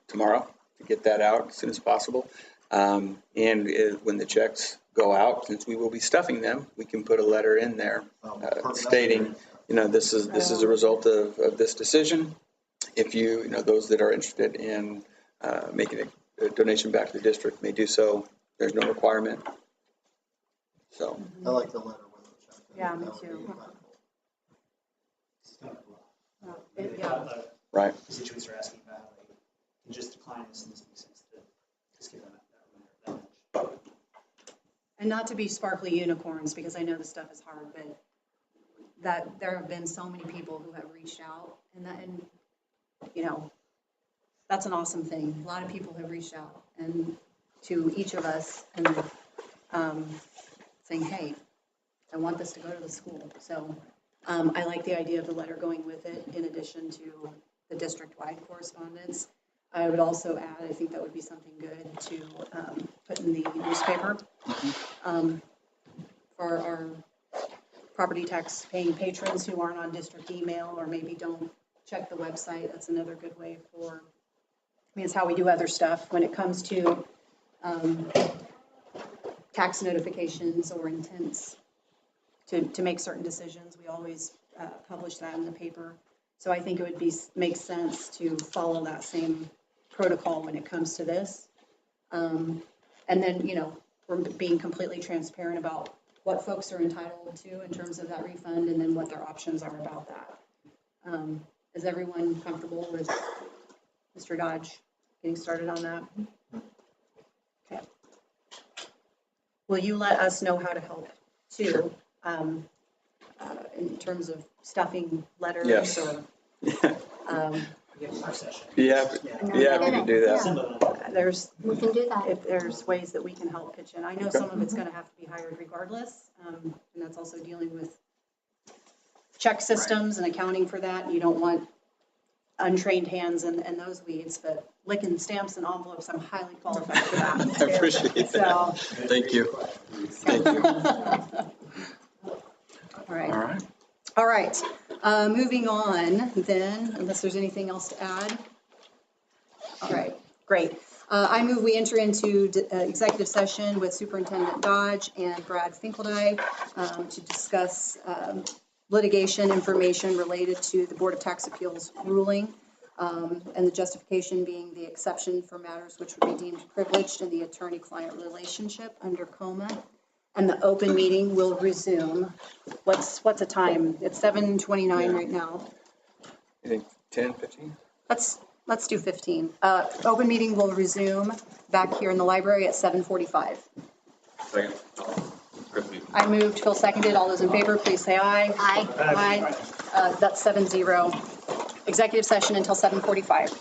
tomorrow to get that out as soon as possible. When the checks go out, since we will be stuffing them, we can put a letter in there stating, this is a result of this decision. If those that are interested in making a donation back to the district may do so. There's no requirement. So. I like the letter with the check. Yeah, me That would be too. practical. It's kind of Yeah. Maybe Yeah. Right. the constituents are asking about, like, can just decline this, and this makes sense to just give them that much. And not to be sparkly unicorns, because I know this stuff is hard, but that there have been so many people who have reached out and that's an awesome thing. A lot of people have reached out and to each of us and saying, hey, I want this to go to the school. So I like the idea of the letter going with it in addition to the district-wide correspondence. I would also add, I think that would be something good to put in the newspaper for our property tax paying patrons who aren't on district email or maybe don't check the website. That's another good way it's how we do other stuff when it comes to tax notifications or intents to make certain decisions. We always publish that in the paper. So I think it would make sense to follow that same protocol when it comes to this. And then, we're being completely transparent about what folks are entitled to in terms of that refund and then what their options are about that. Is everyone comfortable with Mr. Dodge getting started on that? Okay. Will you let us know how to help too? In terms of stuffing letters Yes. or? We have our session. Be happy to do that. Similar. We can do that. If there's ways that we can help pitch in. I know some of it's going to have to be hired regardless, and that's also dealing with check systems and accounting for that. You don't want untrained hands in those weeds, but licking stamps and envelopes, I'm highly qualified for that. I appreciate that. So, Thank you. Thank you. all right. Moving on then, unless there's anything else to add. All right, great. I move we enter into executive session with Superintendent Dodge and Brad Finkeldye to discuss litigation information related to the Board of Tax Appeals ruling, and the justification being the exception for matters which would be deemed privileged in the attorney-client relationship under COMA. And the open meeting will resume. What's the time? It's 7:29 right now. You think 10, 15? Let's do 15. Open meeting will resume back here in the library at 7:45. Second. I moved, Phil seconded. All those in favor, please say aye. Aye. Aye. That's 7-0. Executive session until 7:45.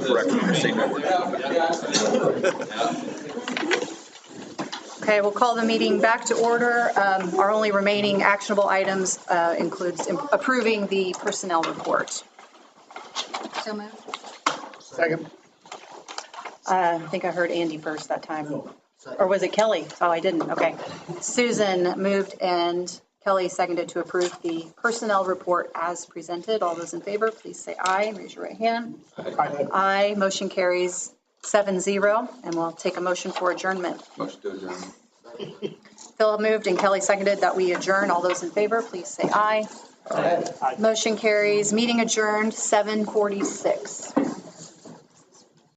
correct me or say no. Okay, we'll call the meeting back to order. Our only remaining actionable items includes approving the personnel report. So moved. Second. I think I heard Andy first that time. Or was it Kelly? Oh, I didn't. Okay. Susan moved and Kelly seconded to approve the personnel report as presented. All those in favor, please say aye. Raise your right hand. Aye. Motion carries 7-0, and we'll take a motion for adjournment. Motion to adjourn. Phil moved and Kelly seconded that we adjourn. All those in favor, please say aye. Motion carries. Meeting adjourned, 7:46.